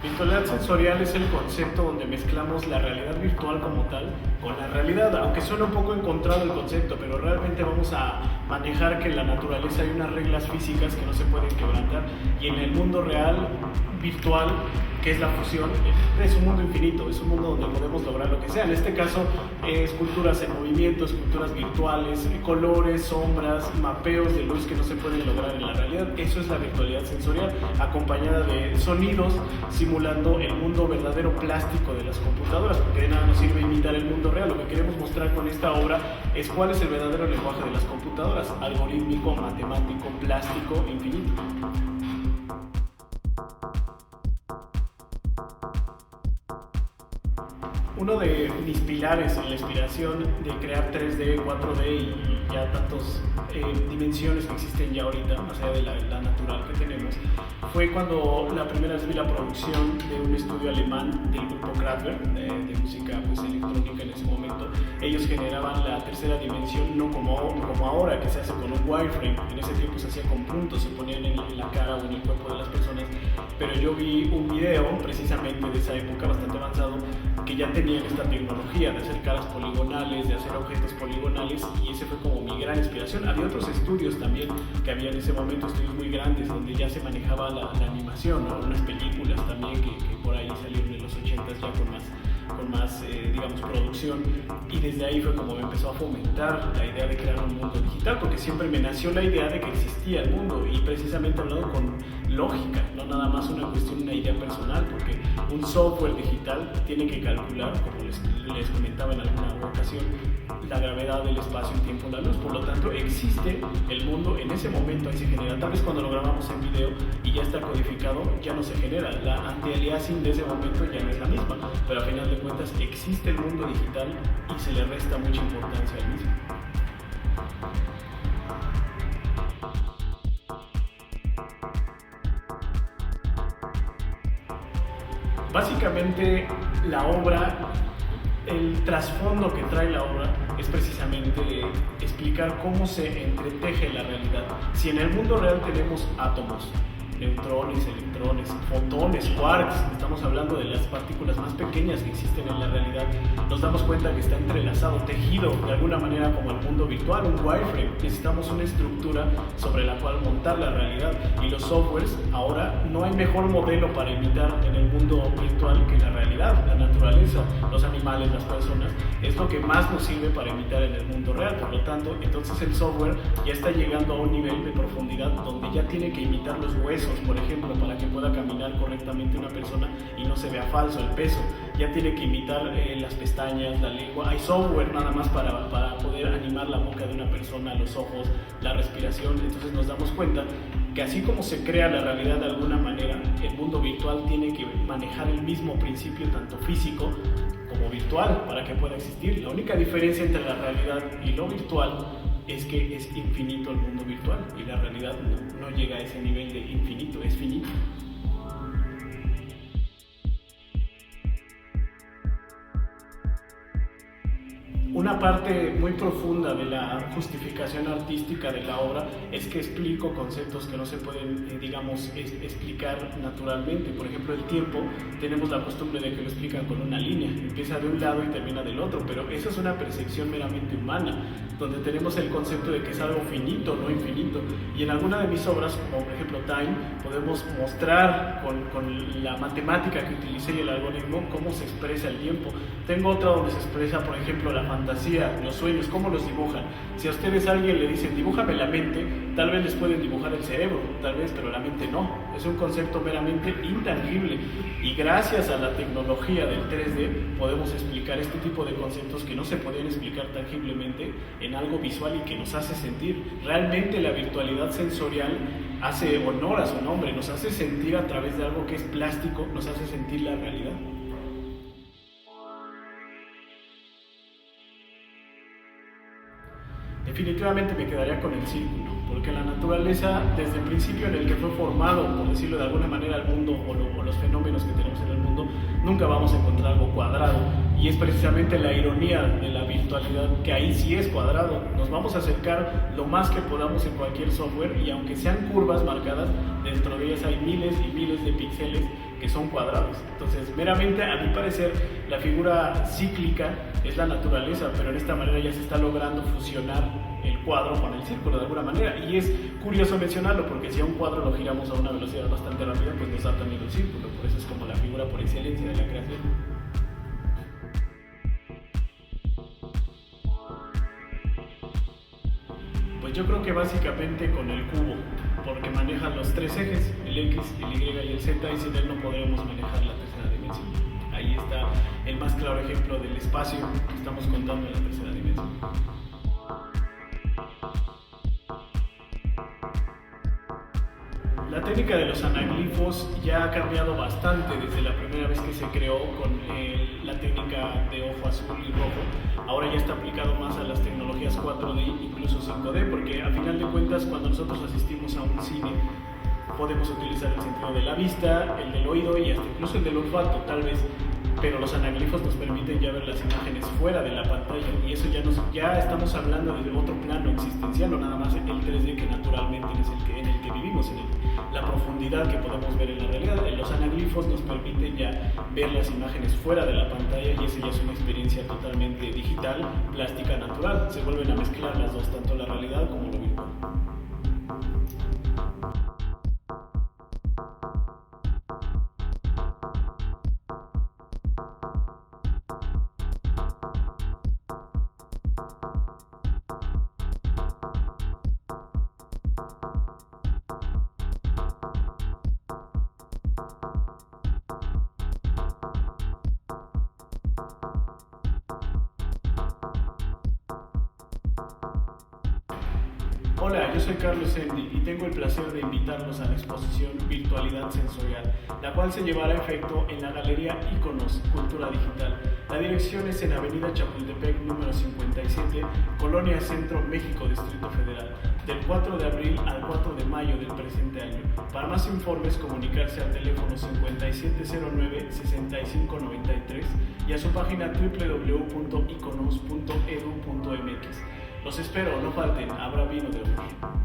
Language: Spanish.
Virtualidad sensorial es el concepto donde mezclamos la realidad virtual como tal con la realidad, aunque suena un poco encontrado el concepto, pero realmente vamos a manejar que en la naturaleza hay unas reglas físicas que no se pueden quebrantar, y en el mundo real virtual, que es la fusión, es un mundo infinito, es un mundo donde podemos lograr lo que sea. En este caso, esculturas en movimiento, esculturas virtuales, colores, sombras, mapeos de luz que no se pueden lograr en la realidad. Eso es la virtualidad sensorial, acompañada de sonidos simulando el mundo verdadero plástico de las computadoras, porque de nada nos sirve imitar el mundo real. Lo que queremos mostrar con esta obra es cuál es el verdadero lenguaje de las computadoras: algorítmico, matemático, plástico, infinito. Uno de mis pilares en la inspiración de crear 3D, 4D y ya tantas dimensiones que existen ya ahorita, más allá de la natural que tenemos, fue cuando la primera vez vi la producción de un estudio alemán del grupo Kraftwerk, de música pues, electrónica en ese momento. Ellos generaban la tercera dimensión no como ahora, que se hace con un wireframe. En ese tiempo se hacía con puntos, se ponían en la cara o en el cuerpo de las personas, pero yo vi un video precisamente de esa época bastante avanzado que ya tenían esta tecnología de hacer caras poligonales, de hacer objetos poligonales, y ese fue como mi gran inspiración. Había otros estudios también que había en ese momento, estudios muy grandes donde ya se manejaba la animación, ¿no? Unas películas también que por ahí salieron en los 80s ya con más digamos, producción, y desde ahí fue como me empezó a fomentar la idea de crear un mundo digital, porque siempre me nació la idea de que existía el mundo, y precisamente hablando con lógica, no nada más una cuestión, una idea personal, porque un software digital tiene que calcular, como les comentaba en alguna ocasión, la gravedad del espacio, el tiempo, la luz. Por lo tanto, existe el mundo en ese momento, ahí se genera. Tal vez cuando lo grabamos en video y ya está codificado, ya no se genera. La anti-aliasing de ese momento ya no es la misma, pero a final de cuentas existe el mundo digital y se le resta mucha importancia al mismo. Básicamente la obra, el trasfondo que trae la obra es precisamente explicar cómo se entreteje la realidad. Si en el mundo real tenemos átomos, neutrones, electrones, fotones, quarks, estamos hablando de las partículas más pequeñas que existen en la realidad, nos damos cuenta que está entrelazado, tejido de alguna manera como el mundo virtual, un wireframe. Necesitamos una estructura sobre la cual montar la realidad, y los softwares, ahora no hay mejor modelo para imitar en el mundo virtual que la realidad, la naturaleza, los animales, las personas, es lo que más nos sirve para imitar en el mundo real. Por lo tanto, entonces el software ya está llegando a un nivel de profundidad donde ya tiene que imitar los huesos, por ejemplo, para que pueda caminar correctamente una persona y no se vea falso el peso. Ya tiene que imitar las pestañas, la lengua. Hay software nada más para poder animar la boca de una persona, los ojos, la respiración. Entonces nos damos cuenta que así como se crea la realidad de alguna manera, el mundo virtual tiene que manejar el mismo principio, tanto físico como virtual, para que pueda existir. La única diferencia entre la realidad y lo virtual es que es infinito el mundo virtual, y la realidad no llega a ese nivel de infinito, es finito. Una parte muy profunda de la justificación artística de la obra es que explico conceptos que no se pueden, digamos, explicar naturalmente. Por ejemplo, el tiempo, tenemos la costumbre de que lo explican con una línea, empieza de un lado y termina del otro, pero eso es una percepción meramente humana, donde tenemos el concepto de que es algo finito, no infinito. Y en alguna de mis obras, como por ejemplo Time, podemos mostrar con la matemática que utilicé y el algoritmo cómo se expresa el tiempo. Tengo otra donde se expresa, por ejemplo, la fantasía, los sueños, cómo los dibujan. Si a ustedes alguien le dicen dibújame la mente, tal vez les pueden dibujar el cerebro, tal vez, pero la mente no. Es un concepto meramente intangible, y gracias a la tecnología del 3D podemos explicar este tipo de conceptos que no se podían explicar tangiblemente en algo visual y que nos hace sentir. Realmente la virtualidad sensorial hace honor a su nombre, nos hace sentir a través de algo que es plástico, nos hace sentir la realidad. Definitivamente me quedaría con el círculo, porque la naturaleza, desde el principio en el que fue formado, por decirlo de alguna manera, el mundo o los fenómenos que tenemos en el mundo, nunca vamos a encontrar algo cuadrado, Y es precisamente la ironía de la virtualidad, que ahí sí es cuadrado. Nos vamos a acercar lo más que podamos en cualquier software, y aunque sean curvas marcadas, dentro de ellas hay miles y miles de píxeles que son cuadrados. Entonces, meramente, a mi parecer, la figura cíclica es la naturaleza, pero en esta manera ya se está logrando fusionar el cuadro con el círculo de alguna manera. Y es curioso mencionarlo, porque si a un cuadro lo giramos a una velocidad bastante rápida, pues nos da también el círculo. Por eso es como la figura por excelencia de la creación. Pues yo creo que básicamente con el cubo, porque maneja los tres ejes, el X, el Y y el Z, y sin él no podremos manejar la tercera dimensión. Ahí está el más claro ejemplo del espacio que estamos contando en la tercera dimensión. La técnica de los anaglifos ya ha cambiado bastante desde la primera vez que se creó con la técnica de ojo azul y rojo. Ahora ya está aplicado más a las tecnologías 4D, incluso 5D, porque a final de cuentas, cuando nosotros asistimos a un cine, podemos utilizar el sentido de la vista, el del oído y hasta incluso el del olfato, tal vez. Pero los anaglifos nos permiten ya ver las imágenes fuera de la pantalla, y eso ya estamos hablando de otro plano existencial, no nada más el 3D, que naturalmente es en el que vivimos, la profundidad que podemos ver en la realidad. Los anaglifos nos permiten ya ver las imágenes fuera de la pantalla, y eso ya es una experiencia totalmente digital, plástica, natural. Se vuelven a mezclar las dos, tanto la realidad como lo virtual. Hola, yo soy Carlos Sendi y tengo el placer de invitarlos a la exposición Virtualidad Sensorial, la cual se llevará a efecto en la Galería Iconos Cultura Digital. La dirección es en Avenida Chapultepec, número 57, Colonia Centro, México, Distrito Federal, del 4 de abril al 4 de mayo del presente año. Para más informes, comunicarse al teléfono 5709-6593 y a su página www.iconos.edu.mx. Los espero, no falten, habrá vino de honor.